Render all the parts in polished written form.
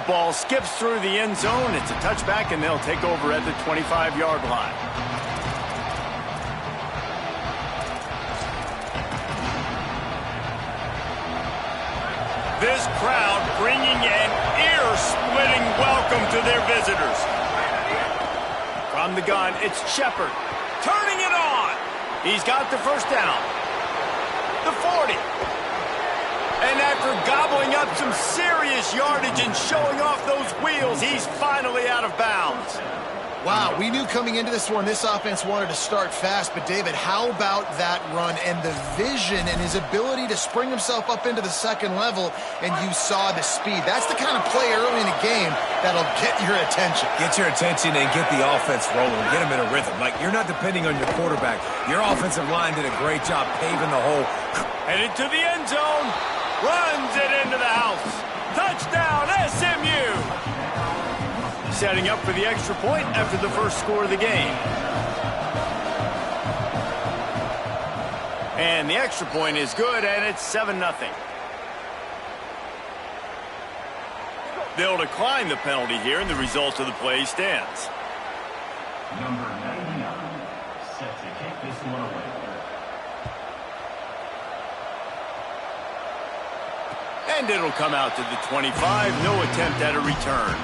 That ball skips through the end zone. It's a touchback, and they'll take over at the 25-yard line. This crowd bringing an ear-splitting welcome to their visitors. From the gun, it's Shepard. Turning it on. He's got the first down. The 40. And after gobbling up some serious yardage and showing off those wheels, he's finally out of bounds. Wow, we knew coming into this one, this offense wanted to start fast. But, David, how about that run and the vision and his ability to spring himself up into the second level, and you saw the speed. That's the kind of play early in the game that'll get your attention. Get your attention and get the offense rolling. Get them in a rhythm. Like, you're not depending on your quarterback. Your offensive line did a great job paving the hole. Headed to the end zone. Runs it into the house. Touchdown, SMU. Setting up for the extra point after the first score of the game. And the extra point is good, and it's 7-0. They'll decline the penalty here, and the result of the play stands. Number 99, set to kick this one away. And it'll come out to the 25. No attempt at a return.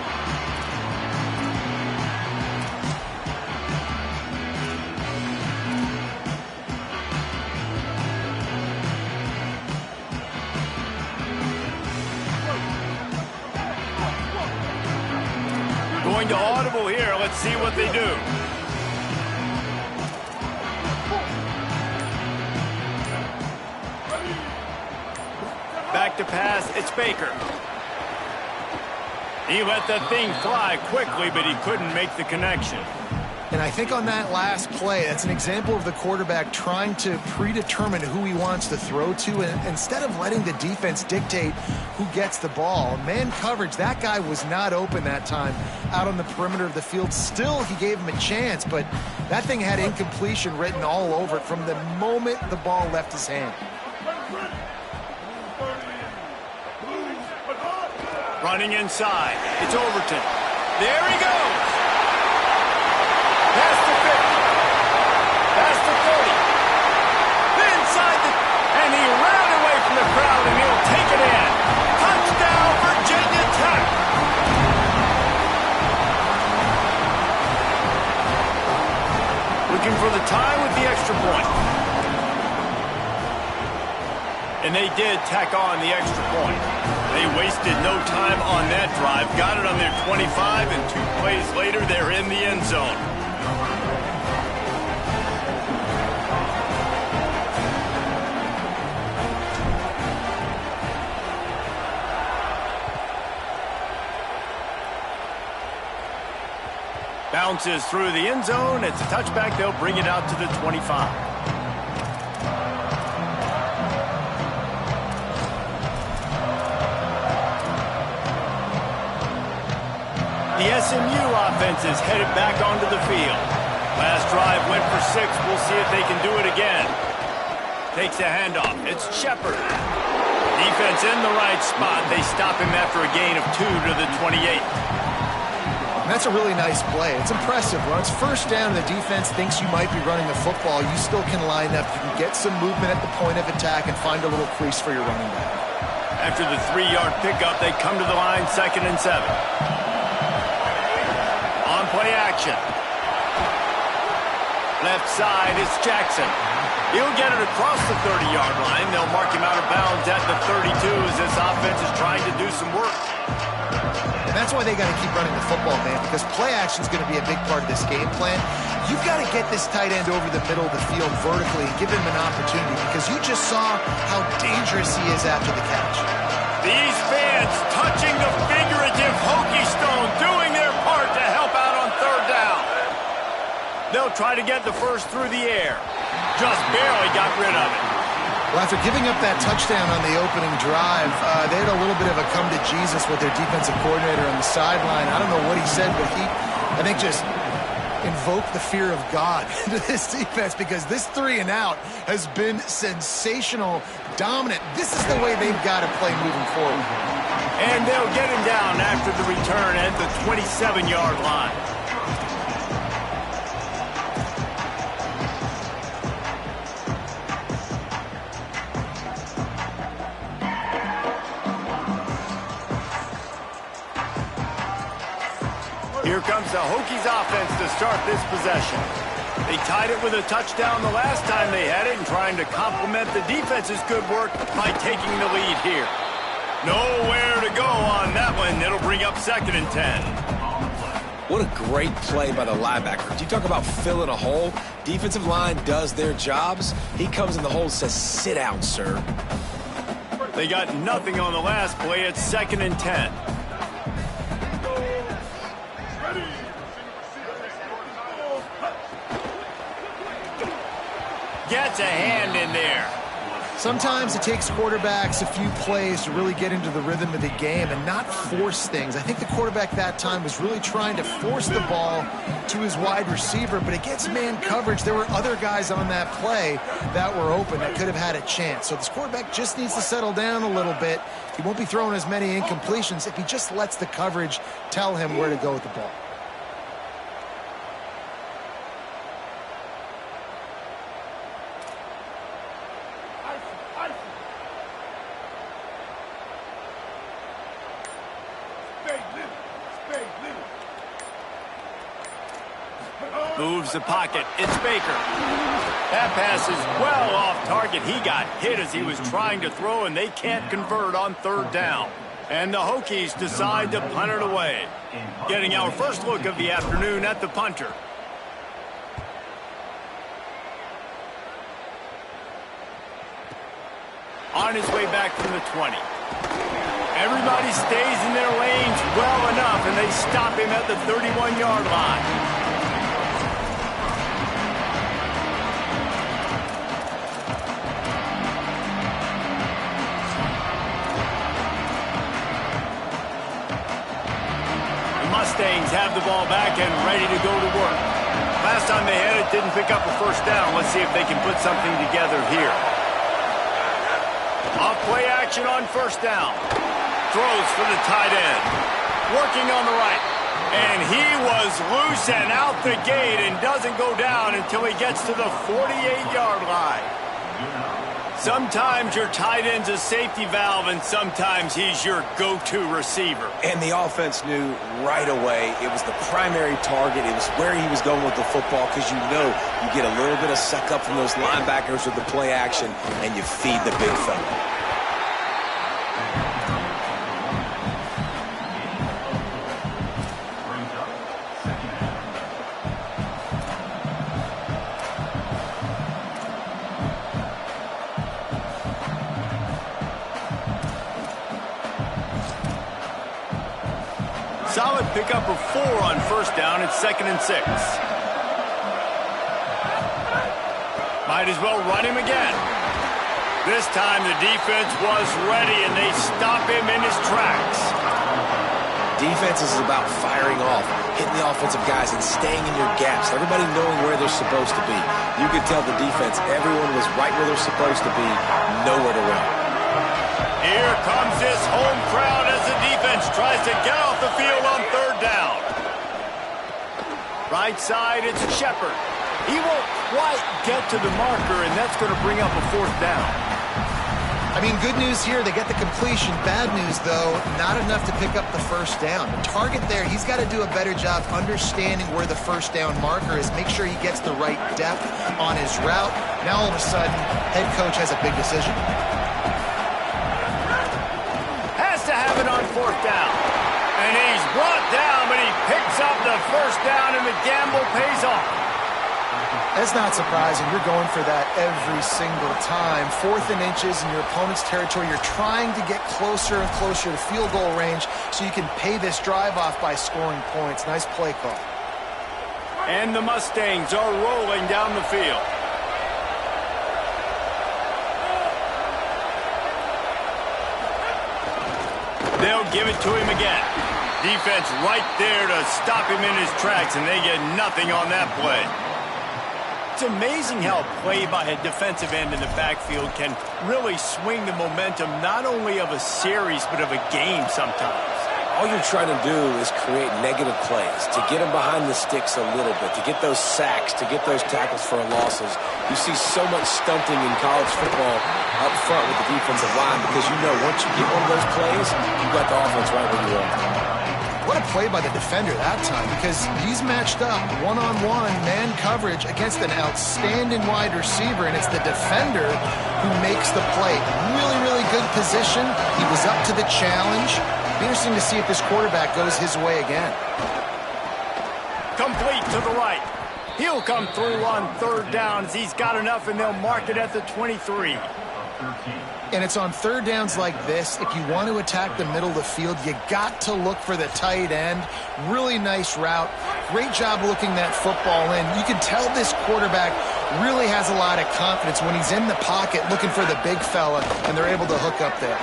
Going to audible here. Let's see what they do. Back to pass, it's Baker. He let the thing fly quickly, but he couldn't make the connection. And I think on that last play, that's an example of the quarterback trying to predetermine who he wants to throw to, and instead of letting the defense dictate who gets the ball. Man coverage, that guy was not open that time out on the perimeter of the field. Still, he gave him a chance, but that thing had incompletion written all over it from the moment the ball left his hand. Running inside. It's Overton. There he goes. Past the 50. Past the 30. Inside the... And he ran away from the crowd, and he'll take it in. Touchdown, Virginia Tech. Looking for the tie with the extra point. And they did tack on the extra point. They wasted no time on that drive. Got it on their 25, and 2 plays later, they're in the end zone. Bounces through the end zone. It's a touchback. They'll bring it out to the 25. The SMU offense is headed back onto the field. Last drive went for 6. We'll see if they can do it again. Takes a handoff. It's Shepard. Defense in the right spot. They stop him after a gain of 2 to the 28. And that's a really nice play. It's impressive. When it's first down and the defense thinks you might be running the football, you still can line up. You can get some movement at the point of attack and find a little crease for your running back. After the 3-yard pickup, they come to the line, 2nd and 7. Play action. Left side is Jackson. He'll get it across the 30-yard line. They'll mark him out of bounds at the 32 as this offense is trying to do some work. And that's why they got to keep running the football, man, because play action is going to be a big part of this game plan. You've got to get this tight end over the middle of the field vertically and give him an opportunity, because you just saw how dangerous he is after the catch. These fans touching the figurative hokey stone, doing their part to help out on 3rd down. They'll try to get the first through the air. Just barely got rid of it. Well, after giving up that touchdown on the opening drive, they had a little bit of a come to Jesus with their defensive coordinator on the sideline. I don't know what he said, but he, I think, just invoked the fear of God into this defense, because this 3 and out has been sensational, dominant. This is the way they've got to play moving forward. And they'll get him down after the return at the 27-yard line. Here comes the Hokies offense to start this possession. They tied it with a touchdown the last time they had it and trying to complement the defense's good work by taking the lead here. Nowhere to go on that one. It'll bring up 2nd and 10. What a great play by the linebacker. You talk about filling a hole. Defensive line does their jobs. He comes in the hole and says, sit down, sir. They got nothing on the last play. It's 2nd and 10. Gets a hand in there. Sometimes it takes quarterbacks a few plays to really get into the rhythm of the game and not force things. I think the quarterback that time was really trying to force the ball to his wide receiver, but against man coverage, there were other guys on that play that were open that could have had a chance. So this quarterback just needs to settle down a little bit. He won't be throwing as many incompletions if he just lets the coverage tell him where to go with the ball. Moves the pocket. It's Baker. That pass is well off target. He got hit as he was trying to throw, and they can't convert on 3rd down. And the Hokies decide to punt it away. Getting our first look of the afternoon at the punter. On his way back from the 20. Everybody stays in their lanes well enough, and they stop him at the 31-yard line. Mustangs have the ball back and ready to go to work. Last time they had it, didn't pick up a 1st down. Let's see if they can put something together here. Off play action on 1st down. Throws for the tight end. Working on the right. And he was loose and out the gate and doesn't go down until he gets to the 48-yard line. Sometimes your tight end's a safety valve, and sometimes he's your go-to receiver. And the offense knew right away it was the primary target. It was where he was going with the football, because you know you get a little bit of suck up from those linebackers with the play action, and you feed the big fella. Solid pickup of 4 on 1st down. It's 2nd and 6. Might as well run him again. This time the defense was ready, and they stop him in his tracks. Defense is about firing off, hitting the offensive guys, and staying in your gaps. Everybody knowing where they're supposed to be. You could tell the defense, everyone was right where they're supposed to be, nowhere to run. Here comes this home crowd as the defense tries to get off the field on 3rd down. Right side, it's Shepard. He won't quite get to the marker, and that's going to bring up a 4th down. I mean, good news here, they get the completion. Bad news, though, not enough to pick up the 1st down. The target there, he's got to do a better job understanding where the 1st down marker is, make sure he gets the right depth on his route. Now, all of a sudden, head coach has a big decision. To have it on 4th down. And he's brought down, but he picks up the 1st down, and the gamble pays off. That's not surprising. You're going for that every single time. 4th and inches in your opponent's territory. You're trying to get closer and closer to field goal range so you can pay this drive off by scoring points. Nice play call. And the Mustangs are rolling down the field. They'll give it to him again. Defense right there to stop him in his tracks, and they get nothing on that play. It's amazing how play by a defensive end in the backfield can really swing the momentum not only of a series but of a game sometimes. all you're trying to do is create negative plays, to get them behind the sticks a little bit, to get those sacks, to get those tackles for losses. You see so much stunting in college football up front with the defensive line because you know once you get one of those plays, you've got the offense right where you want it. What a play by the defender that time, because he's matched up one-on-one man coverage against an outstanding wide receiver, and it's the defender who makes the play. Really, really good position. He was up to the challenge. Be interesting to see if this quarterback goes his way again. Complete to the right. He'll come through on third down as he's got enough, and they'll mark it at the 23. And it's on third downs like this, if you want to attack the middle of the field, you got to look for the tight end. Really nice route. Great job looking that football in. You can tell this quarterback really has a lot of confidence when he's in the pocket looking for the big fella, and they're able to hook up there.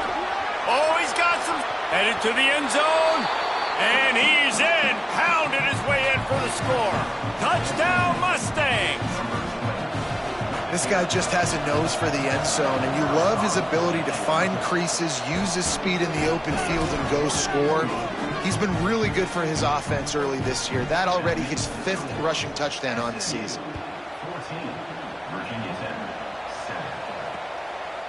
Oh, he's got some. Headed to the end zone. And he's in. Pounded his way in for the score. Touchdown, Mustangs. This guy just has a nose for the end zone, and you love his ability to find creases, use his speed in the open field, and go score. He's been really good for his offense early this year. That already his 5th rushing touchdown on the season. 14, Virginia Tech,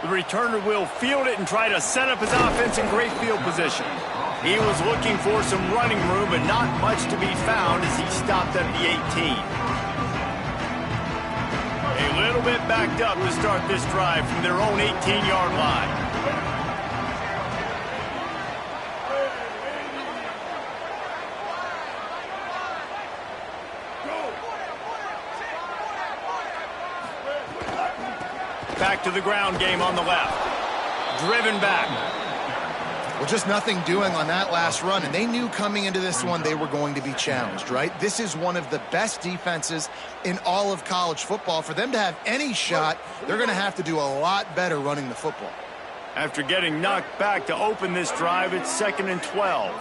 7. The returner will field it and try to set up his offense in great field position. He was looking for some running room, but not much to be found as he stopped at the 18. A little bit backed up to start this drive from their own 18-yard line. Back to the ground game on the left. Driven back. Well, just nothing doing on that last run, and they knew coming into this one they were going to be challenged, right? This is one of the best defenses in all of college football. For them to have any shot, they're going to have to do a lot better running the football. After getting knocked back to open this drive, it's 2nd and 12.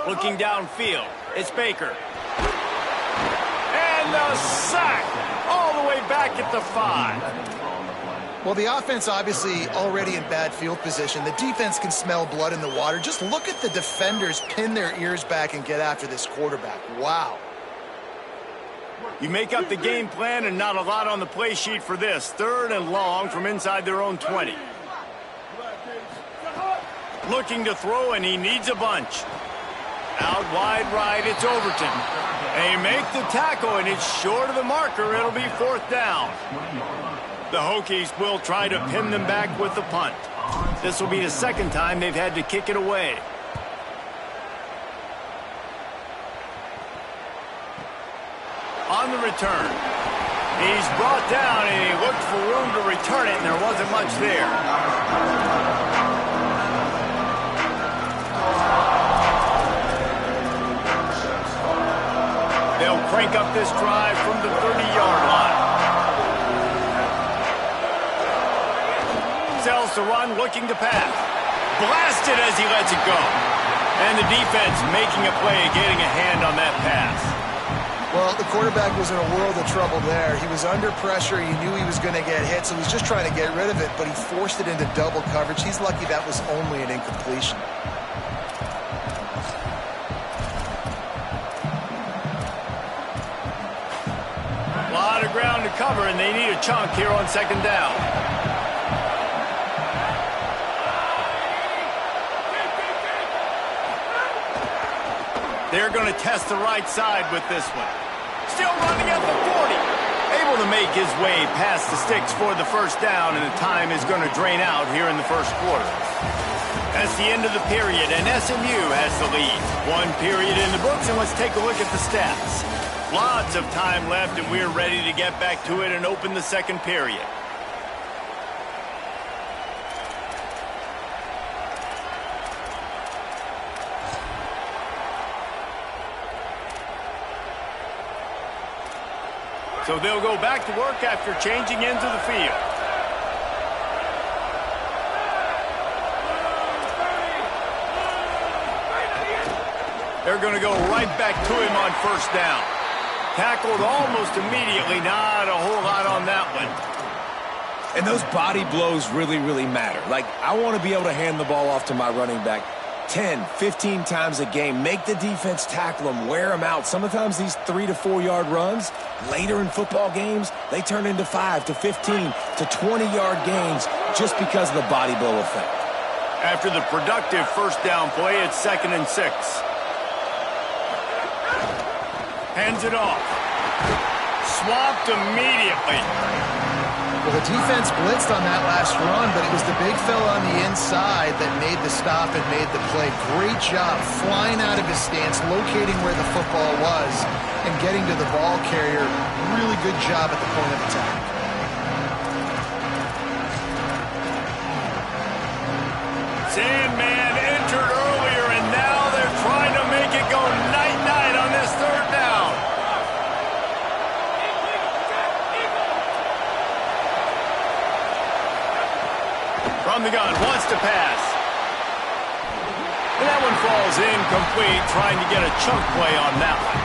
Looking downfield, it's Baker. And the sack all the way back at the 5. Well, the offense obviously already in bad field position. The defense can smell blood in the water. Just look at the defenders pin their ears back and get after this quarterback. Wow. You make up the game plan and not a lot on the play sheet for this. 3rd and long from inside their own 20. Looking to throw, and he needs a bunch. Out wide right, it's Overton. They make the tackle, and it's short of the marker. It'll be 4th down. The Hokies will try to pin them back with the punt. This will be the 2nd time they've had to kick it away. On the return, he's brought down, and he looked for room to return it, and there wasn't much there. They'll crank up this drive from the 30-yard line. Sells to run, looking to pass. Blasted as he lets it go. And the defense making a play, getting a hand on that pass. Well, the quarterback was in a world of trouble there. He was under pressure. He knew he was going to get hit, so he's just trying to get rid of it, but he forced it into double coverage. He's lucky that was only an incompletion. A lot of ground to cover, and they need a chunk here on 2nd down. They're going to test the right side with this one. Still running at the 40. Able to make his way past the sticks for the 1st down, and the time is going to drain out here in the 1st quarter. That's the end of the period, and SMU has the lead. 1 period in the books, and let's take a look at the stats. Lots of time left, and we're ready to get back to it and open the 2nd period. So they'll go back to work after changing into the field. They're going to go right back to him on 1st down. Tackled almost immediately, not a whole lot on that one. And those body blows really, really matter. Like, I want to be able to hand the ball off to my running back 10, 15 times a game. Make the defense tackle them, wear them out. Sometimes these 3 to 4 yard runs, later in football games, they turn into 5 to 15 to 20-yard gains just because of the body blow effect. After the productive first down play, it's 2nd and 6. Hands it off. Swamped immediately. Well, the defense blitzed on that last run, but it was the big fella on the inside that made the stop and made the play. Great job flying out of his stance, locating where the football was, and getting to the ball carrier. Really good job at the point of attack. Sandman entered earlier, and now they're trying to make it go night-night on this 3rd down. From the gun, wants to pass. And that one falls incomplete, trying to get a chunk play on that one.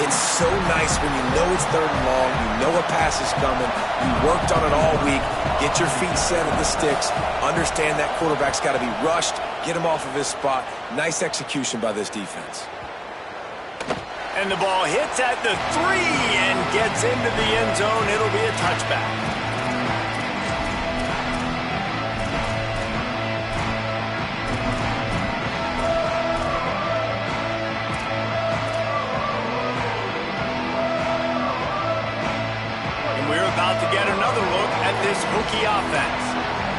It's so nice when you know it's 3rd and long, you know a pass is coming, you worked on it all week, get your feet set at the sticks, understand that quarterback's got to be rushed, get him off of his spot. Nice execution by this defense. And the ball hits at the 3 and gets into the end zone. It'll be a touchback. To get another look at this Hokie offense.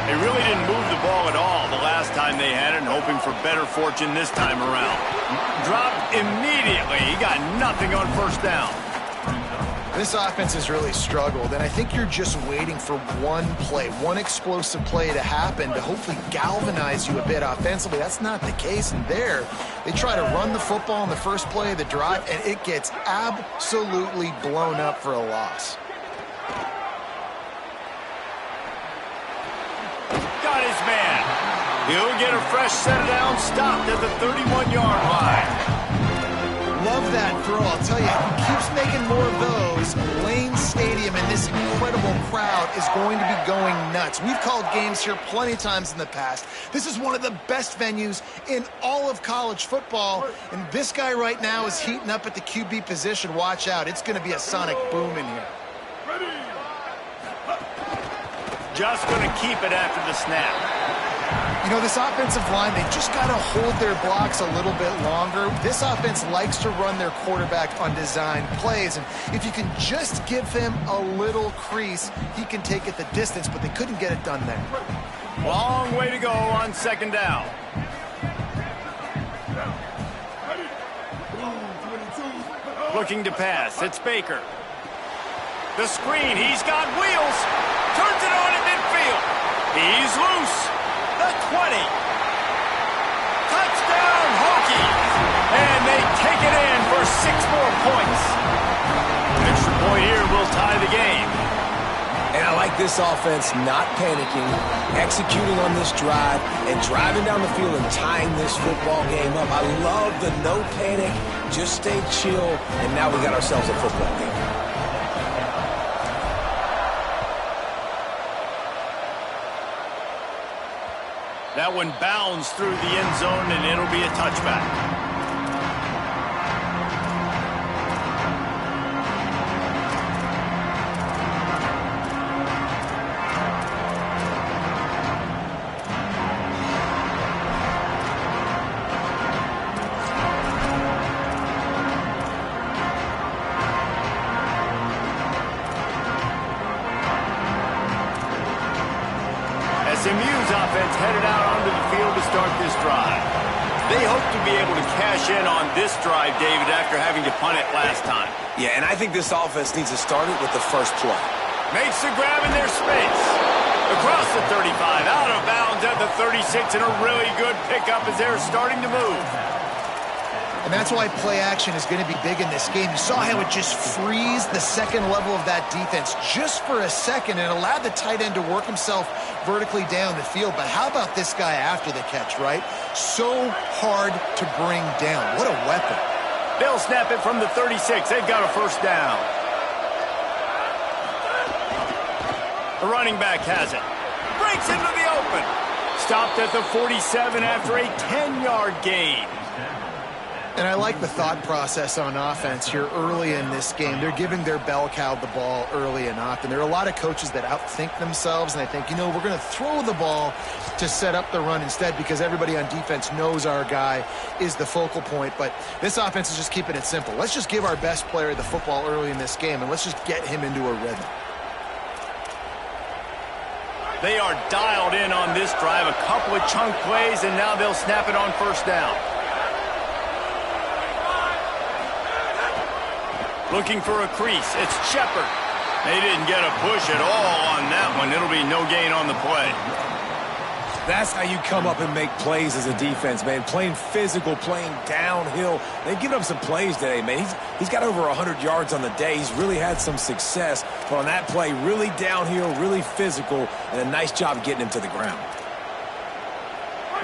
They really didn't move the ball at all the last time they had it, and hoping for better fortune this time around. Dropped immediately. He got nothing on 1st down. This offense has really struggled, and I think you're just waiting for one play, one explosive play to happen to hopefully galvanize you a bit offensively. That's not the case, and there they try to run the football on the first play of the drive, and it gets absolutely blown up for a loss. Got his man. He'll get a fresh set down, stopped at the 31-yard line. Love that throw. I'll tell you, he keeps making more of those. Lane Stadium and this incredible crowd is going to be going nuts. We've called games here plenty of times in the past. This is one of the best venues in all of college football, and this guy right now is heating up at the QB position. Watch out. It's going to be a sonic boom in here. Just going to keep it after the snap. You know, this offensive line, they've just got to hold their blocks a little bit longer. This offense likes to run their quarterback on design plays, and if you can just give him a little crease, he can take it the distance, but they couldn't get it done there. Long way to go on 2nd down. Looking to pass. It's Baker. The screen. He's got wheels. Turns it on in midfield. He's loose. The 20. Touchdown, Hokies. And they take it in for 6 more points. Extra point here will tie the game. And I like this offense not panicking, executing on this drive, and driving down the field and tying this football game up. I love the no panic, just stay chill, and now we got ourselves a football game. That one bounds through the end zone, and it'll be a touchback. SMU's offense headed out onto the field to start this drive. They hope to be able to cash in on this drive, David, after having to punt it last time. Yeah, and I think this offense needs to start it with the first play. Makes the grab in their space. Across the 35, out of bounds at the 36, and a really good pickup as they're starting to move. And that's why play action is going to be big in this game. You saw how it just frees the second level of that defense just for a second and allowed the tight end to work himself vertically down the field. But how about this guy after the catch, right? So hard to bring down. What a weapon. They'll snap it from the 36. They've got a first down. The running back has it. Breaks into the open. Stopped at the 47 after a 10-yard gain. And I like the thought process on offense here early in this game. They're giving their bell cow the ball early and often. There are a lot of coaches that outthink themselves, and they think, we're going to throw the ball to set up the run instead because everybody on defense knows our guy is the focal point. But this offense is just keeping it simple. Let's just give our best player the football early in this game, and let's just get him into a rhythm. They are dialed in on this drive. A couple of chunk plays, and now they'll snap it on first down. Looking for a crease. It's Shepard. They didn't get a push at all on that one. It'll be no gain on the play. That's how you come up and make plays as a defense, man. Playing physical, playing downhill. They've given up some plays today, man. He's got over 100 yards on the day. He's really had some success. But on that play, really downhill, really physical, and a nice job getting him to the ground.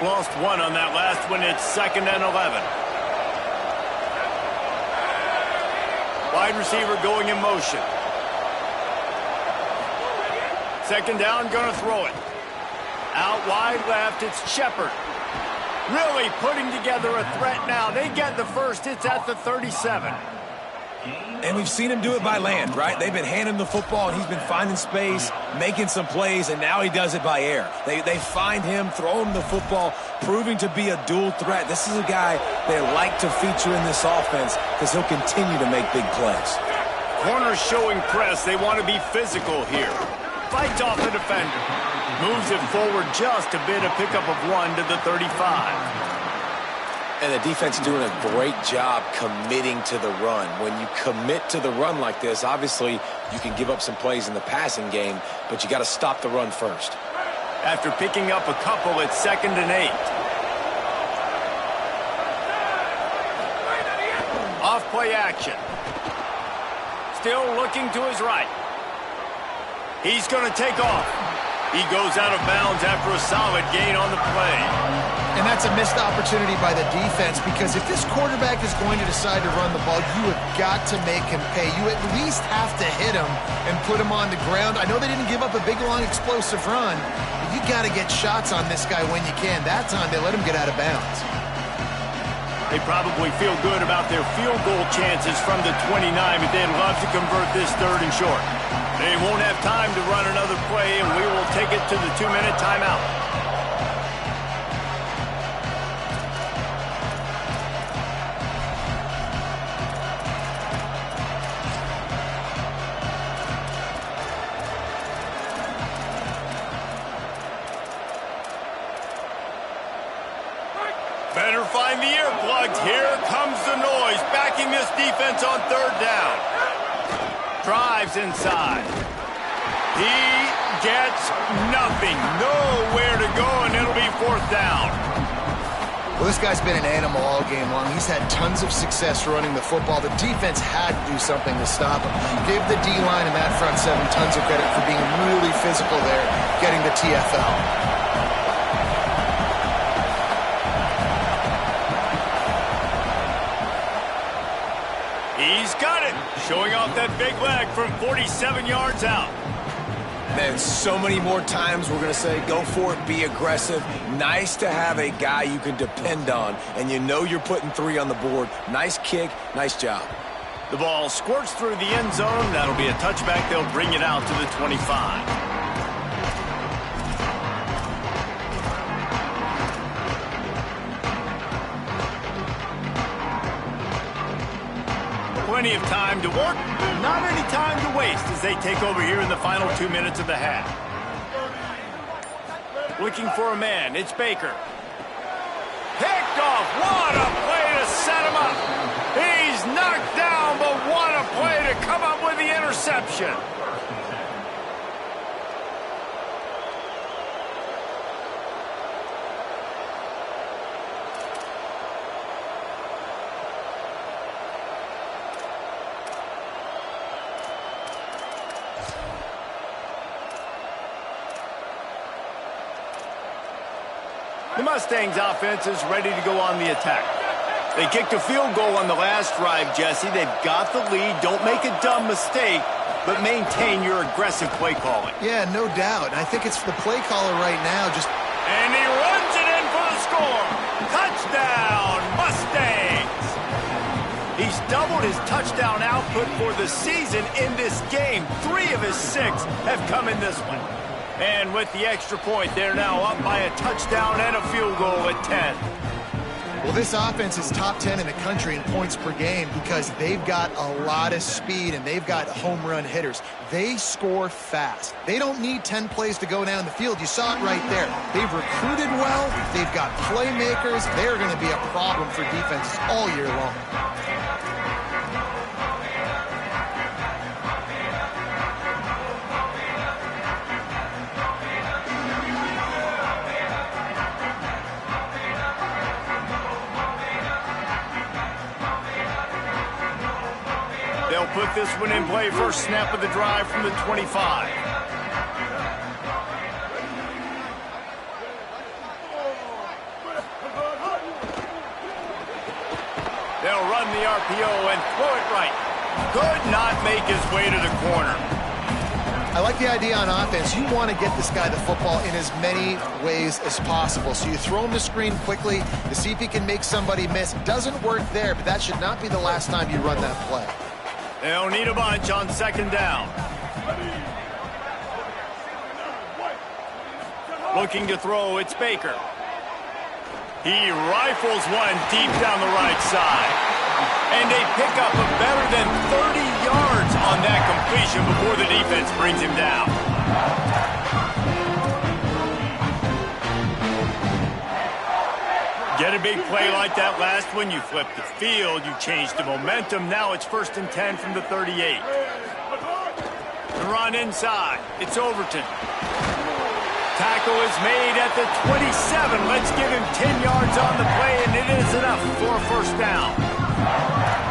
Lost one on that last one. It's 2nd and 11. Wide receiver going in motion. 2nd down, going to throw it. Out wide left, it's Shepard. Really putting together a threat now. They get the first. It's at the 37. And we've seen him do it by land, right? They've been handing the football, and he's been finding space, making some plays, and now he does it by air. They find him, throw him the football, proving to be a dual threat. This is a guy they like to feature in this offense because he'll continue to make big plays. Corners showing press. They want to be physical here. Fights off the defender. Moves it forward just a bit. A pickup of 1 to the 35. And the defense doing a great job committing to the run. When you commit to the run like this, obviously you can give up some plays in the passing game, but you got to stop the run first. After picking up a couple, it's 2nd and 8. Off play action. Still looking to his right. He's going to take off. He goes out of bounds after a solid gain on the play. And that's a missed opportunity by the defense because if this quarterback is going to decide to run the ball, you have got to make him pay. You at least have to hit him and put him on the ground. I know they didn't give up a big, long, explosive run, but you got to get shots on this guy when you can. That time, they let him get out of bounds. They probably feel good about their field goal chances from the 29, but they'd love to convert this 3rd and short. They won't have time to run another play, and we will take it to the 2-minute timeout. Better find the earplugs. Here comes the noise, backing this defense on 3rd down. Drives inside. He gets nothing. Nowhere to go, and it'll be 4th down. Well, this guy's been an animal all game long. He's had tons of success running the football. The defense had to do something to stop him. Give the D-line and that front 7 tons of credit for being really physical there, getting the TFL. He's got it. Showing off that big leg from 47 yards out. Man, so many more times we're going to say, go for it, be aggressive. Nice to have a guy you can depend on, and you know you're putting 3 on the board. Nice kick, nice job. The ball squirts through the end zone. That'll be a touchback. They'll bring it out to the 25. Plenty of time to work, not any time to waste as they take over here in the final 2 minutes of the half. Looking for a man, it's Baker. Picked off, what a play to set him up. He's knocked down, but what a play to come up with the interception. The Mustangs offense is ready to go on the attack. They kicked a field goal on the last drive, Jesse. They've got the lead. Don't make a dumb mistake, but maintain your aggressive play calling. Yeah, no doubt. I think it's the play caller right now just... And he runs it in for the score. Touchdown, Mustangs. He's doubled his touchdown output for the season in this game. 3 of his 6 have come in this one. And with the extra point, they're now up by a touchdown and a field goal at 10. Well, this offense is top 10 in the country in points per game because they've got a lot of speed and they've got home run hitters. They score fast. They don't need 10 plays to go down the field. You saw it right there. They've recruited well. They've got playmakers. They're going to be a problem for defenses all year long. They'll put this one in play. First snap of the drive from the 25. They'll run the RPO and throw it right. Could not make his way to the corner. I like the idea on offense. You want to get this guy the football in as many ways as possible. So you throw him the screen quickly to see if he can make somebody miss. Doesn't work there, but that should not be the last time you run that play. They'll need a bunch on second down. Looking to throw, it's Baker. He rifles one deep down the right side. And they pick up a better than 30 yards on that completion before the defense brings him down. Get a big play like that last one, you flip the field, you change the momentum. Now it's 1st and 10 from the 38. The run inside. It's Overton. Tackle is made at the 27. Let's give him 10 yards on the play, and it is enough for a first down.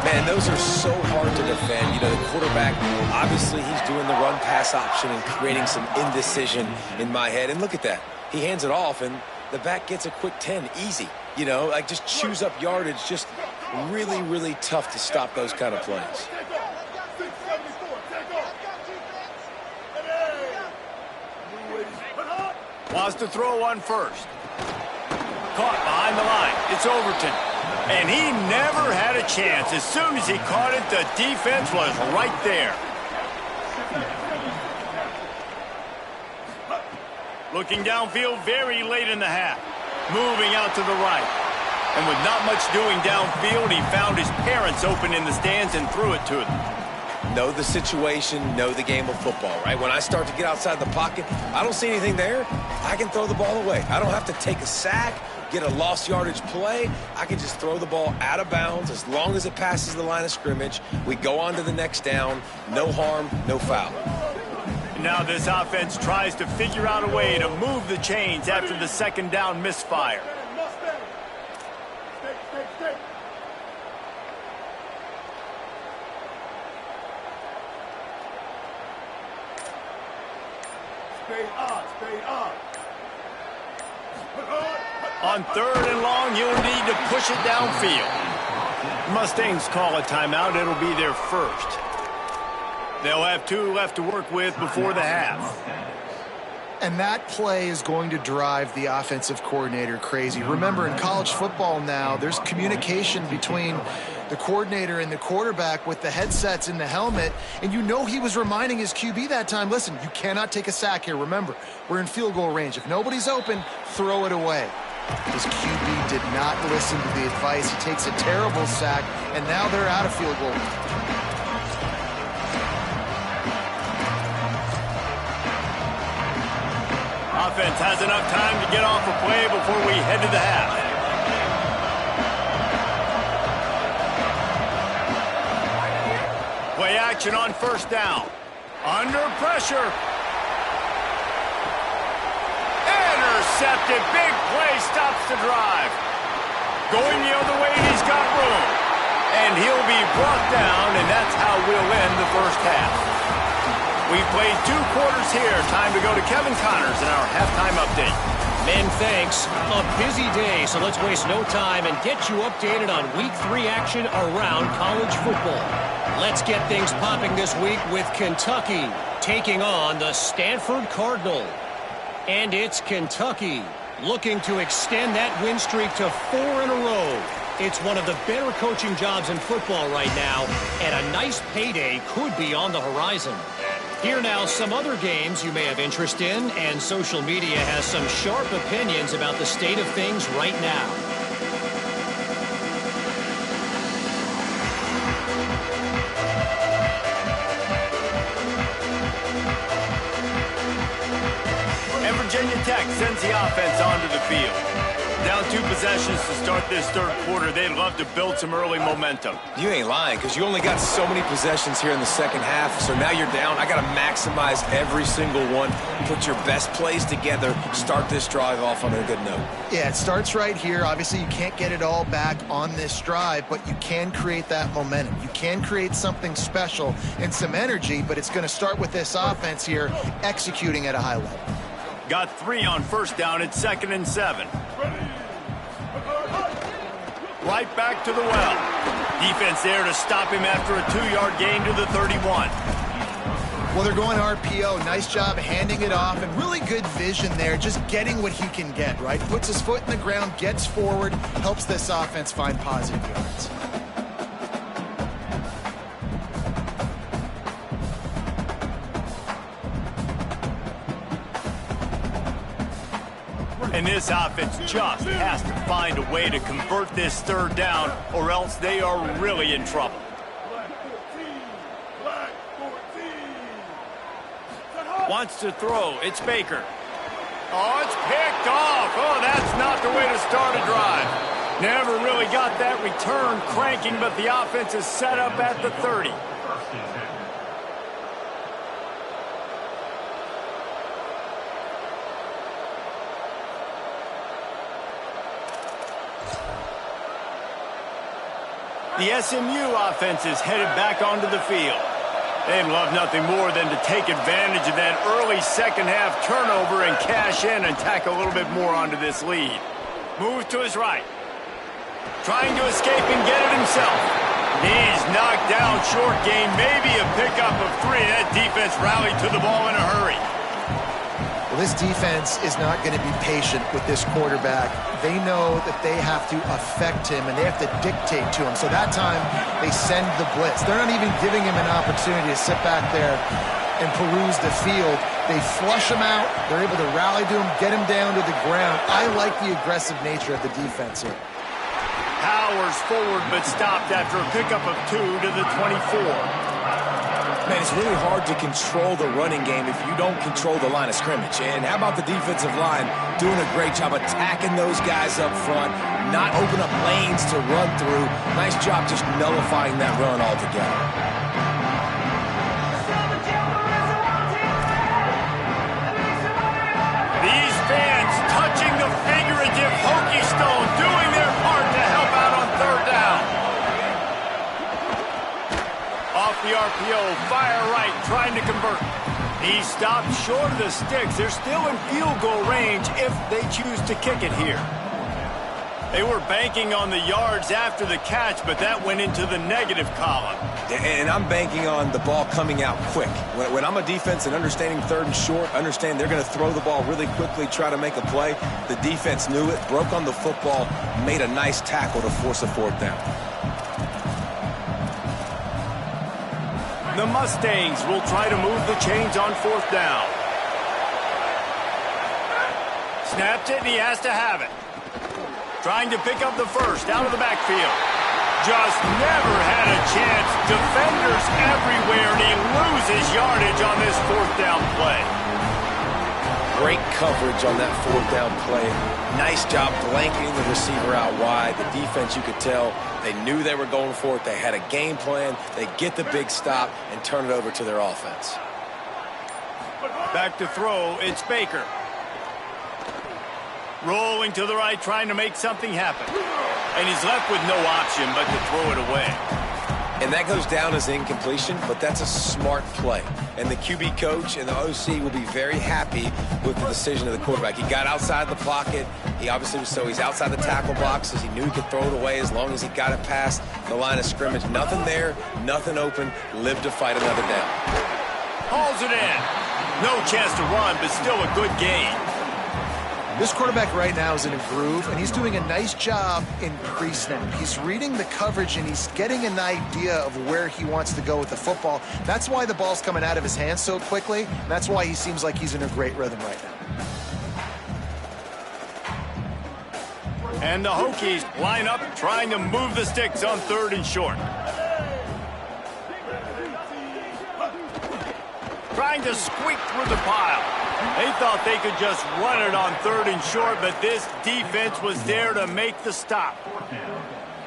Man, those are so hard to defend. You know, the quarterback, obviously he's doing the run-pass option and creating some indecision in my head. And look at that. He hands it off, and the back gets a quick 10, easy. You know, like just chews up yardage. Just really, really tough to stop those kind of plays. Wants to throw on first. Caught behind the line. It's Overton. And he never had a chance. As soon as he caught it, the defense was right there. Looking downfield very late in the half. Moving out to the right. And with not much doing downfield, he found his parents open in the stands and threw it to them. Know the situation, know the game of football, right? When I start to get outside the pocket, I don't see anything there. I can throw the ball away. I don't have to take a sack, get a lost yardage play. I can just throw the ball out of bounds as long as it passes the line of scrimmage. We go on to the next down. No harm, no foul. Now this offense tries to figure out a way to move the chains after the second down misfire. On 3rd and long, you'll need to push it downfield. Mustangs call a timeout. It'll be their first. They'll have 2 left to work with before the half. And that play is going to drive the offensive coordinator crazy. Remember, in college football now, there's communication between the coordinator and the quarterback with the headsets in the helmet, and you know he was reminding his QB that time, listen, you cannot take a sack here. Remember, we're in field goal range. If nobody's open, throw it away. His QB did not listen to the advice. He takes a terrible sack, and now they're out of field goal. Offense has enough time to get off a play before we head to the half. Play action on 1st down. Under pressure. Intercepted. Big play stops the drive. Going the other way, and he's got room. And he'll be brought down, and that's how we'll end the first half. We've played 2 quarters here. Time to go to Kevin Connors in our halftime update. Men, thanks. A busy day, so let's waste no time and get you updated on Week 3 action around college football. Let's get things popping this week with Kentucky taking on the Stanford Cardinal. And it's Kentucky looking to extend that win streak to 4 in a row. It's one of the better coaching jobs in football right now, and a nice payday could be on the horizon. Here now, some other games you may have interest in, and social media has some sharp opinions about the state of things right now. And Virginia Tech sends the offense onto the field. Down 2 possessions to start this third quarter. They'd love to build some early momentum. You ain't lying, because you only got so many possessions here in the second half, so now you're down. I got to maximize every single one. Put your best plays together. Start this drive off on a good note. Yeah, it starts right here. Obviously, you can't get it all back on this drive, but you can create that momentum. You can create something special and some energy, but it's going to start with this offense here executing at a high level. Got 3 on first down. It's 2nd and 7. Right back to the well. Defense there to stop him after a 2-yard gain to the 31. Well, they're going RPO. Nice job handing it off, and really good vision there, just getting what he can get, right? Puts his foot in the ground, gets forward, helps this offense find positive yards. And this offense just has to find a way to convert this third down, or else they are really in trouble. Wants to throw. It's Baker. Oh, it's picked off. Oh, that's not the way to start a drive. Never really got that return cranking, but the offense is set up at the 30. The SMU offense is headed back onto the field. They'd love nothing more than to take advantage of that early second-half turnover and cash in and tack a little bit more onto this lead. Move to his right. Trying to escape and get it himself. He's knocked down, short gain, maybe a pickup of 3. That defense rallied to the ball in a hurry. Well, this defense is not going to be patient with this quarterback. They know that they have to affect him, and they have to dictate to him. So that time, they send the blitz. They're not even giving him an opportunity to sit back there and peruse the field. They flush him out. They're able to rally to him, get him down to the ground. I like the aggressive nature of the defense here. Powers forward, but stopped after a pickup of 2 to the 24. Man, it's really hard to control the running game if you don't control the line of scrimmage. And how about the defensive line doing a great job attacking those guys up front, not open up lanes to run through. Nice job just nullifying that run altogether. These fans touching the figurative hokey stone, doing their part to help out on third down. Off the RPO, fire right, trying to convert. He stopped short of the sticks. They're still in field goal range if they choose to kick it here. They were banking on the yards after the catch, but that went into the negative column. And I'm banking on the ball coming out quick. When I'm a defense and understanding third and short, understand they're going to throw the ball really quickly, try to make a play. The defense knew it, broke on the football, made a nice tackle to force a fourth down. The Mustangs will try to move the chains on fourth down. Snapped it, and he has to have it. Trying to pick up the first out of the backfield. Just never had a chance. Defenders everywhere, and he loses yardage on this fourth down play. Great coverage on that fourth down play. Nice job blanketing the receiver out wide. The defense, you could tell, they knew they were going for it. They had a game plan. They get the big stop and turn it over to their offense. Back to throw, it's Baker. Rolling to the right, trying to make something happen. And he's left with no option but to throw it away. And that goes down as incompletion, but that's a smart play. And the QB coach and the OC will be very happy with the decision of the quarterback. He got outside the pocket. He obviously was he's outside the tackle boxes. He knew he could throw it away as long as he got it past the line of scrimmage. Nothing there, nothing open. Lived to fight another down. Hauls it in. No chance to run, but still a good gain. This quarterback right now is in a groove, and he's doing a nice job in pre-snap. He's reading the coverage, and he's getting an idea of where he wants to go with the football. That's why the ball's coming out of his hands so quickly. And that's why he seems like he's in a great rhythm right now. And the Hokies line up trying to move the sticks on 3rd and short. Trying to squeak through the pile. They thought they could just run it on 3rd and short, but this defense was there to make the stop.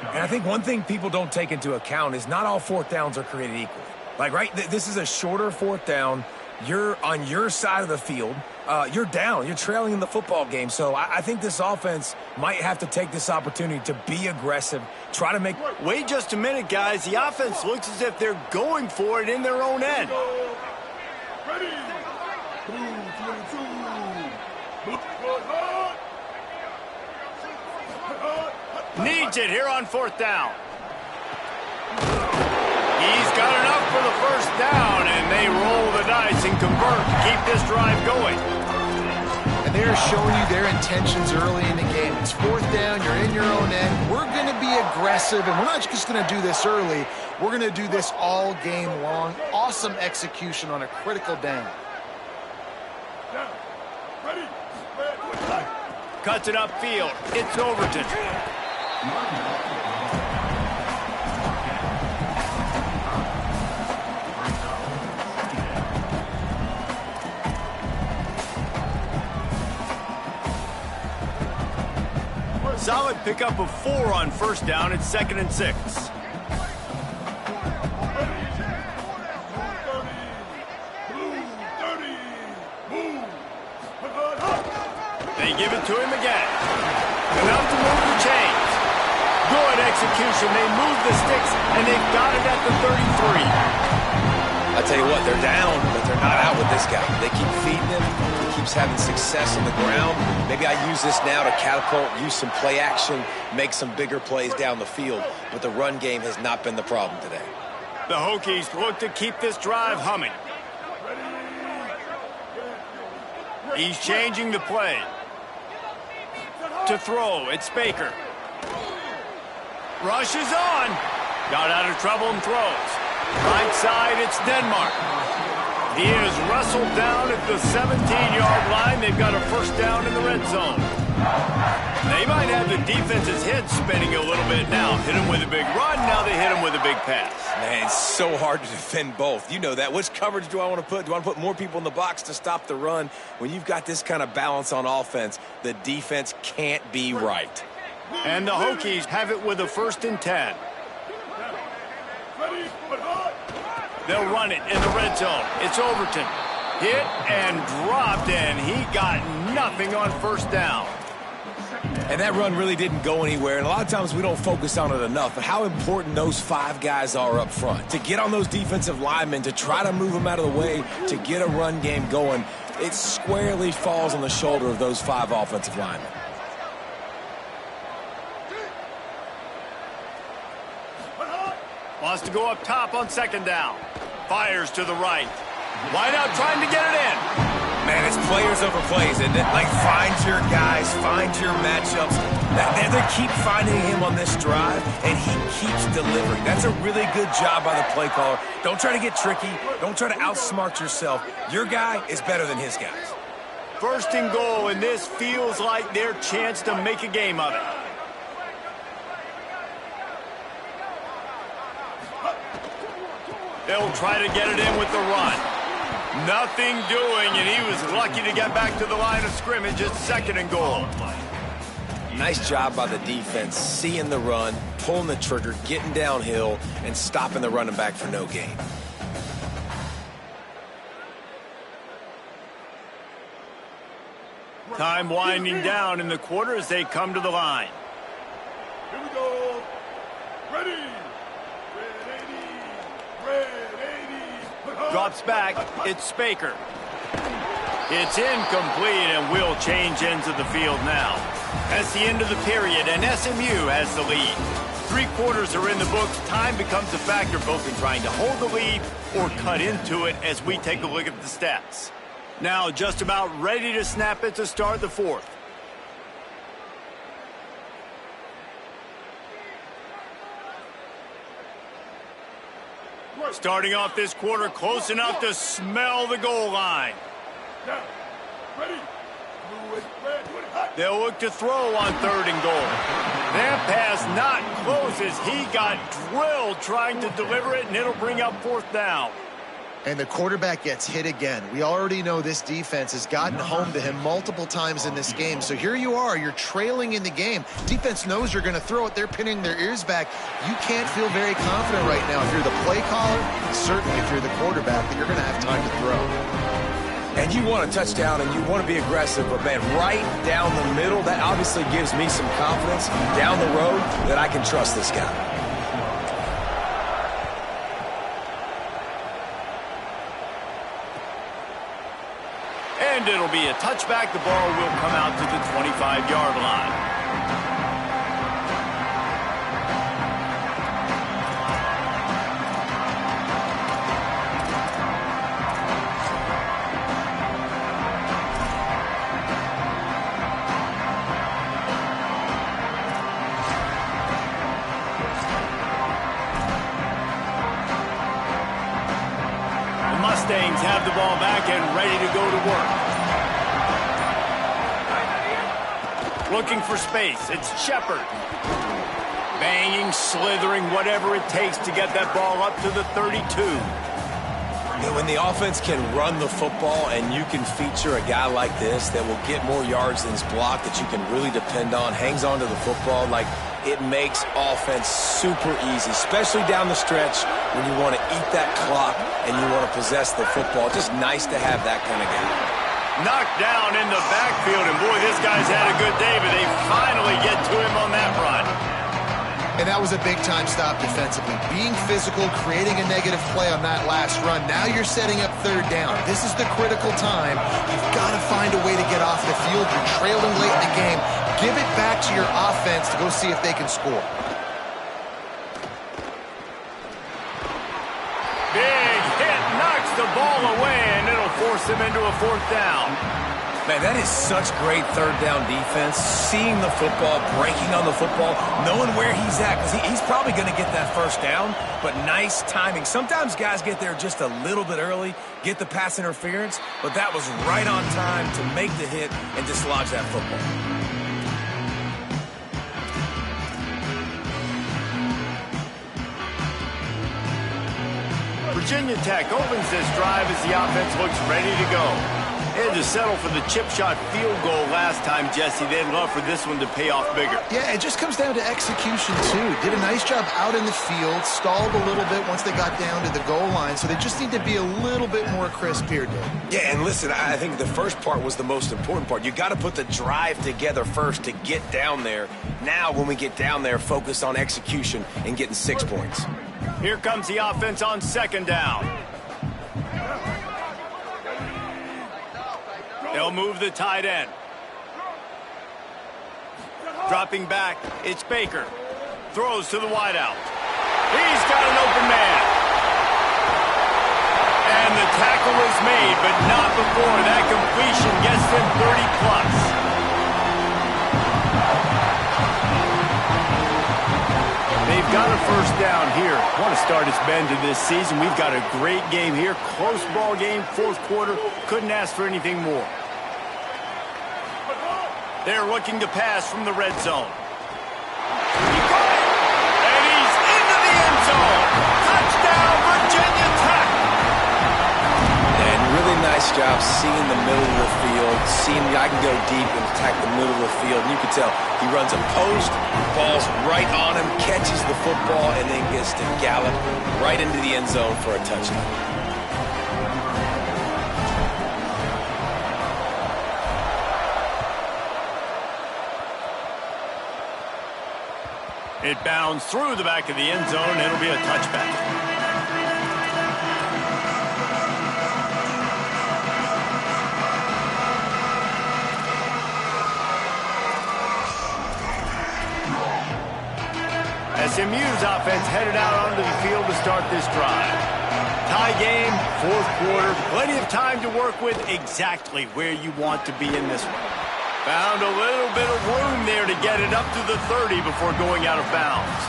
And I think one thing people don't take into account is not all 4th downs are created equally. Like, right, this is a shorter 4th down. You're on your side of the field. You're down. You're trailing in the football game. So I think this offense might have to take this opportunity to be aggressive, try to make... Wait just a minute, guys. The offense looks as if they're going for it in their own end. Ready? 22. Needs it here on 4th down. He's got enough for the 1st down, and they roll the dice and convert to keep this drive going. And they're showing you their intentions early in the game. It's 4th down, you're in your own end. We're going to be aggressive, and we're not just going to do this early. We're going to do this all game long. Awesome execution on a critical down. Cuts it upfield. It's Overton. Solid pickup of 4 on 1st down. It's 2nd and 6. They give it to him again. Enough to move the chains. Good execution. They move the sticks, and they've got it at the 33. I tell you what, they're down, but they're not out with this guy. They keep feeding him. He keeps having success on the ground. Maybe I use this now to catapult, use some play action, make some bigger plays down the field. But the run game has not been the problem today. The Hokies look to keep this drive humming. He's changing the play. To throw, it's Baker. Rushes on. Got out of trouble and throws. Right side, it's Denmark. He is wrestled down at the 17-yard line. They've got a 1st down in the red zone. They might have the defense's head spinning a little bit now. Hit him with a big run, now they hit him with a big pass. Man, it's so hard to defend both. You know that. Which coverage do I want to put? Do I want to put more people in the box to stop the run? When you've got this kind of balance on offense, the defense can't be right. And the Hokies have it with a 1st and 10. They'll run it in the red zone. It's Overton. Hit and dropped, and he got nothing on 1st down. And that run really didn't go anywhere, and a lot of times we don't focus on it enough, but how important those 5 guys are up front. To get on those defensive linemen, to try to move them out of the way, to get a run game going, it squarely falls on the shoulder of those 5 offensive linemen. Wants to go up top on 2nd down. Fires to the right. Wide out trying to get it in. Man, it's players over plays, isn't it? Like, find your guys, find your matchups. They keep finding him on this drive, and he keeps delivering. That's a really good job by the play caller. Don't try to get tricky. Don't try to outsmart yourself. Your guy is better than his guys. 1st and goal, and this feels like their chance to make a game of it. They'll try to get it in with the run. Nothing doing, and he was lucky to get back to the line of scrimmage. It's 2nd and goal. Nice job by the defense, seeing the run, pulling the trigger, getting downhill, and stopping the running back for no gain. Time winding down in the quarter as they come to the line. Here we go. Ready. Drops back. It's Spaker. It's incomplete, and we'll change ends of the field now. That's the end of the period, and SMU has the lead. 3 quarters are in the books. Time becomes a factor both in trying to hold the lead or cut into it as we take a look at the stats. Now just about ready to snap it to start the 4th. Starting off this quarter close enough to smell the goal line. They'll look to throw on 3rd and goal. That pass not close as he got drilled trying to deliver it, and it'll bring up 4th down. And the quarterback gets hit again. We already know this defense has gotten home to him multiple times in this game. So here you are, you're trailing in the game. Defense knows you're going to throw it. They're pinning their ears back. You can't feel very confident right now if you're the play caller, and certainly if you're the quarterback, that you're going to have time to throw. And you want a touchdown and you want to be aggressive, but man, right down the middle, that obviously gives me some confidence down the road that I can trust this guy. And it'll be a touchback. The ball will come out to the 25-yard line. Mustangs have the ball back and ready to go to work. Looking for space. It's Shepard. Banging, slithering, whatever it takes to get that ball up to the 32. When the offense can run the football and you can feature a guy like this that will get more yards than his block, that you can really depend on, hangs on to the football, like it makes offense super easy, especially down the stretch when you want to eat that clock and you want to possess the football. Just nice to have that kind of guy. Knocked down in the backfield, and boy, this guy's had a good day, but they finally get to him on that run. And that was a big-time stop defensively. Being physical, creating a negative play on that last run. Now you're setting up 3rd down. This is the critical time. You've got to find a way to get off the field. You're trailing late in the game. Give it back to your offense to go see if they can score. Big hit, knocks the ball away, and it'll force him into a 4th down. Man, that is such great 3rd down defense. Seeing the football, breaking on the football, knowing where he's at, because he's probably going to get that 1st down, but nice timing. Sometimes guys get there just a little bit early, get the pass interference, but that was right on time to make the hit and dislodge that football. Virginia Tech opens this drive as the offense looks ready to go. They had to settle for the chip shot field goal last time, Jesse. They'd love for this one to pay off bigger. Yeah, it just comes down to execution, too. Did a nice job out in the field, stalled a little bit once they got down to the goal line, so they just need to be a little bit more crisp here, Dave. Yeah, and listen, I think the first part was the most important part. You got to put the drive together first to get down there. Now, when we get down there, focus on execution and getting 6 points. Here comes the offense on 2nd down. They'll move the tight end. Dropping back, it's Baker. Throws to the wideout. He's got an open man. And the tackle is made, but not before that completion gets them 30+. They've got a 1st down here. Want to start its bend to this season. We've got a great game here. Close ball game, 4th quarter. Couldn't ask for anything more. They're looking to pass from the red zone. He caught it, and he's into the end zone. Touchdown, Virginia Tech. And really nice job seeing the middle of the field, seeing I can go deep and attack the middle of the field. And you can tell he runs a post, ball's right on him, catches the football, and then gets to gallop right into the end zone for a touchdown. It bounds through the back of the end zone. It'll be a touchback. SMU's offense headed out onto the field to start this drive. Tie game, fourth quarter, plenty of time to work with, exactly where you want to be in this one. Found a little bit of room there to get it up to the 30 before going out of bounds.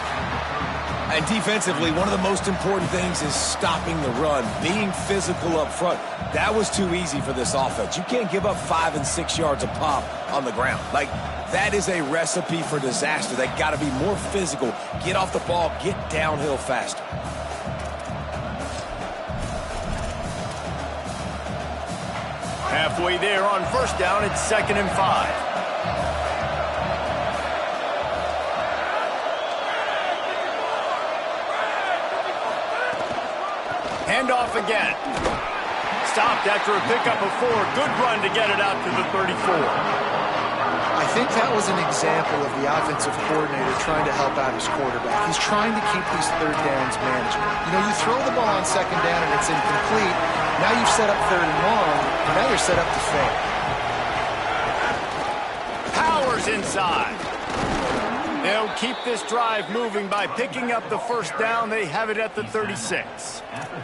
And defensively, one of the most important things is stopping the run, being physical up front. That was too easy for this offense. You can't give up 5 and 6 yards a pop on the ground. Like, that is a recipe for disaster. They got to be more physical, get off the ball, get downhill faster. Halfway there on first down, it's 2nd and 5. Handoff again. Stopped after a pickup of 4. Good run to get it out to the 34. I think that was an example of the offensive coordinator trying to help out his quarterback. He's trying to keep these third downs manageable. You know, you throw the ball on 2nd down and it's incomplete. Now you've set up 3rd and long, and now you're set up to fail. Powers inside. They'll keep this drive moving by picking up the first down. They have it at the 36.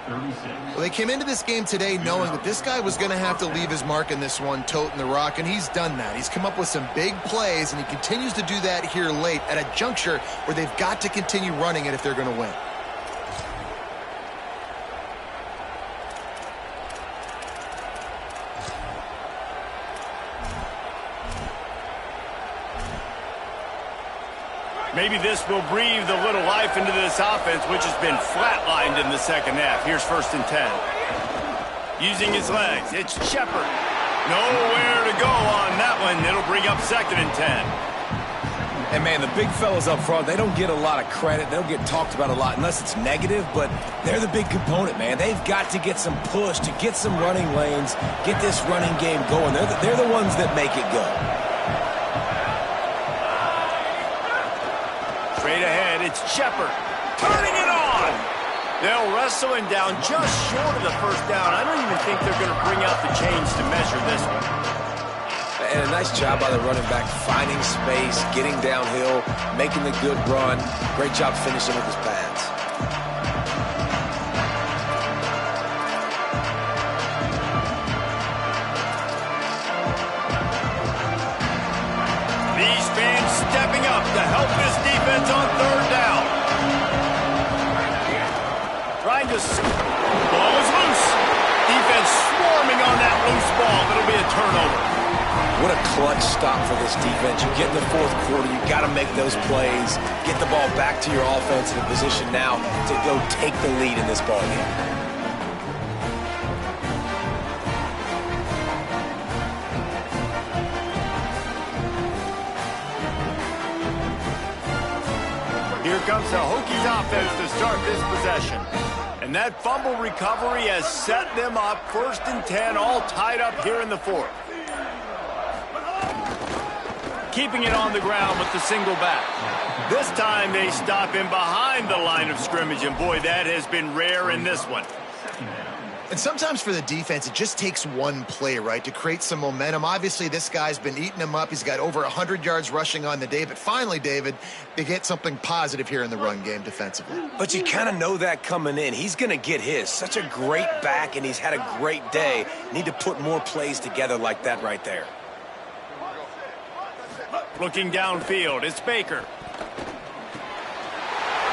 Well, they came into this game today knowing that this guy was going to have to leave his mark in this one, toting the rock, and he's done that. He's come up with some big plays, and he continues to do that here late at a juncture where they've got to continue running it if they're going to win. Maybe this will breathe a little life into this offense, which has been flatlined in the second half. Here's 1st and 10. Using his legs, it's Shepard. Nowhere to go on that one. It'll bring up 2nd and 10. And, man, the big fellas up front, they don't get a lot of credit. They don't get talked about a lot unless it's negative, but they're the big component, man. They've got to get some push, to get some running lanes, get this running game going. They're the ones that make it go. Straight ahead, it's Shepard. Turning it on! They'll wrestle him down just short of the first down. I don't even think they're going to bring out the chains to measure this one. And a nice job by the running back, finding space, getting downhill, making the good run. Great job finishing with his pads. These fans stepping up to help this defense on 3rd down. Trying to... Ball is loose. Defense swarming on that loose ball. It'll be a turnover. What a clutch stop for this defense. You get in the 4th quarter, you got to make those plays, get the ball back to your offense in a position now to go take the lead in this ball game. Here comes the Hokies offense to start this possession. And that fumble recovery has set them up 1st and 10, all tied up here in the 4th. Keeping it on the ground with the single back. This time they stop him behind the line of scrimmage, and boy, that has been rare in this one. And sometimes for the defense, it just takes one play, right, to create some momentum. Obviously, this guy's been eating them up. He's got over 100 yards rushing on the day. But finally, David, they get something positive here in the run game defensively. But you kind of know that coming in. He's going to get his. Such a great back, and he's had a great day. Need to put more plays together like that right there. Looking downfield, it's Baker.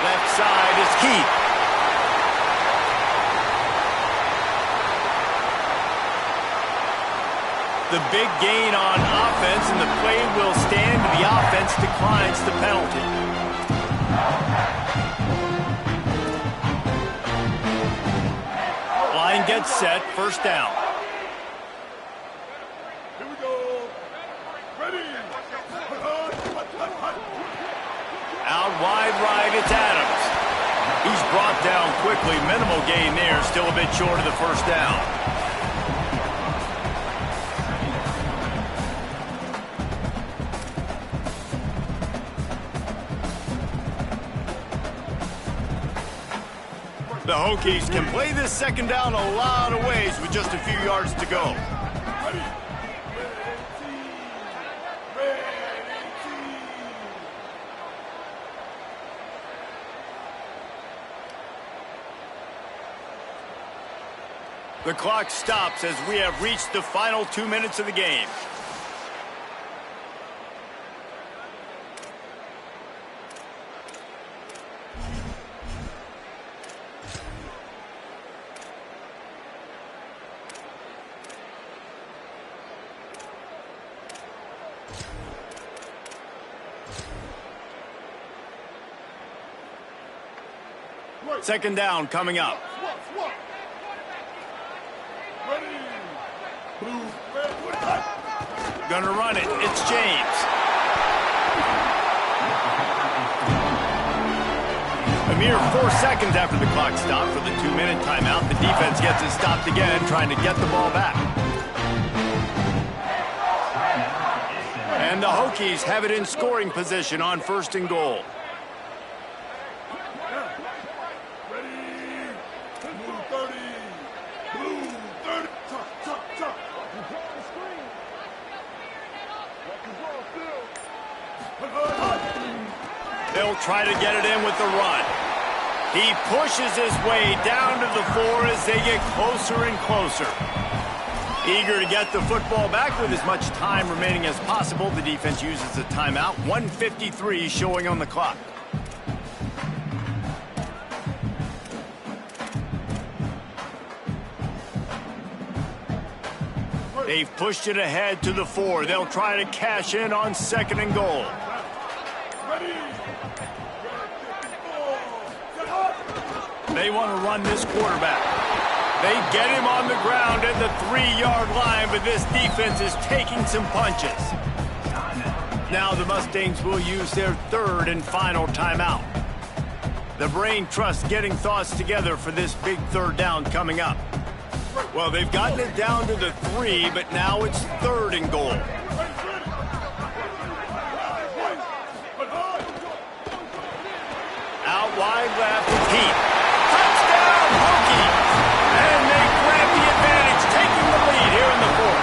Left side is Keith. The big gain on offense, and the play will stand. The offense declines the penalty. Line gets set, 1st down. Here we go. Ready. Out wide right, it's Adams. He's brought down quickly. Minimal gain there, still a bit short of the 1st down. The Hokies can play this 2nd down a lot of ways with just a few yards to go. The clock stops as we have reached the final 2 minutes of the game. Second down coming up. Gonna run it. It's James. A mere 4 seconds after the clock stopped for the 2-minute timeout, the defense gets it stopped again, trying to get the ball back. And the Hokies have it in scoring position on 1st and goal. They'll try to get it in with the run. He pushes his way down to the floor as they get closer and closer. Eager to get the football back with as much time remaining as possible, the defense uses a timeout. 1:53 showing on the clock. They've pushed it ahead to the 4. They'll try to cash in on 2nd and goal. They want to run this quarterback. They get him on the ground at the 3-yard line, but this defense is taking some punches. Now the Mustangs will use their 3rd and final timeout. The brain trust getting thoughts together for this big 3rd down coming up. Well, they've gotten it down to the 3, but now it's 3rd and goal. Out wide left, Pete. Touchdown, Hokies! And they grab the advantage, taking the lead here in the 4th.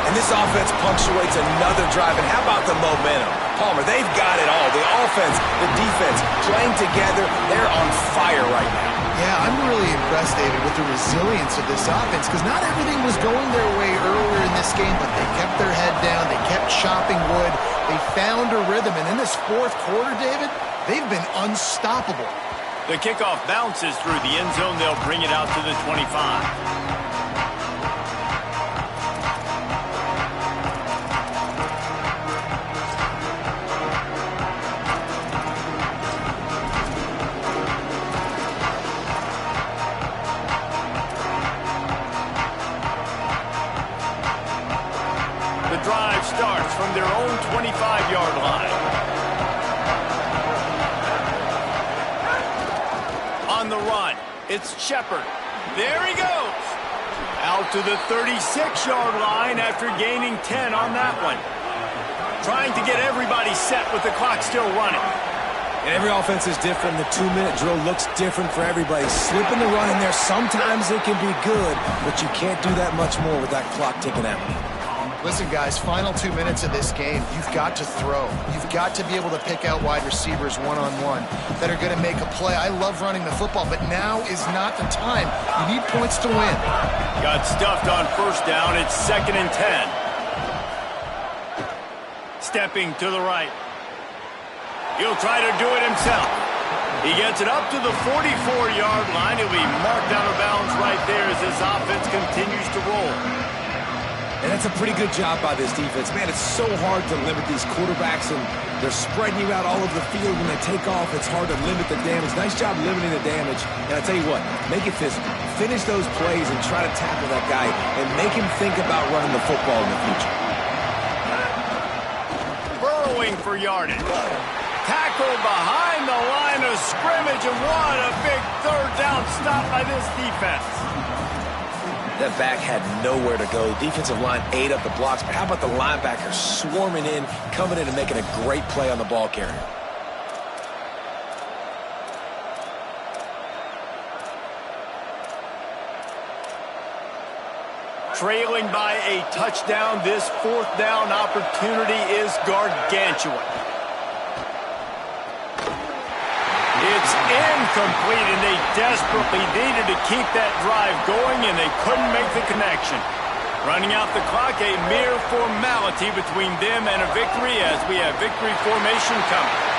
And this offense punctuates another drive. And how about the momentum? Palmer, they've got it all. The offense, the defense, playing together. They're on fire right now. Yeah, I'm really impressed, David, with the resilience of this offense, because not everything was going their way earlier in this game, but they kept their head down. They kept chopping wood. They found a rhythm. And in this 4th quarter, David, they've been unstoppable. The kickoff bounces through the end zone. They'll bring it out to the 25. The drive starts from their own 25-yard line. On the run, it's Shepard. There he goes. Out to the 36-yard line after gaining 10 on that one. Trying to get everybody set with the clock still running. And every offense is different. The 2-minute drill looks different for everybody. Slipping the run in there, sometimes it can be good, but you can't do that much more with that clock ticking out. Listen, guys, final 2 minutes of this game, you've got to throw. You've got to be able to pick out wide receivers one-on-one that are going to make a play. I love running the football, but now is not the time. You need points to win. Got stuffed on 1st down. It's 2nd and 10. Stepping to the right. He'll try to do it himself. He gets it up to the 44-yard line. He'll be marked out of bounds right there as this offense continues to roll. And that's a pretty good job by this defense. Man, it's so hard to limit these quarterbacks, and they're spreading you out all over the field. When they take off, it's hard to limit the damage. Nice job limiting the damage. And I tell you what, make it physical. Finish those plays and try to tackle that guy and make him think about running the football in the future. Burrowing for yardage. Tackled behind the line of scrimmage, and what a big 3rd down stop by this defense. That back had nowhere to go. Defensive line ate up the blocks, but how about the linebackers swarming in, coming in and making a great play on the ball carrier? Trailing by a touchdown, this 4th down opportunity is gargantuan. It's incomplete, and they desperately needed to keep that drive going, and they couldn't make the connection. Running out the clock, a mere formality between them and a victory as we have victory formation coming.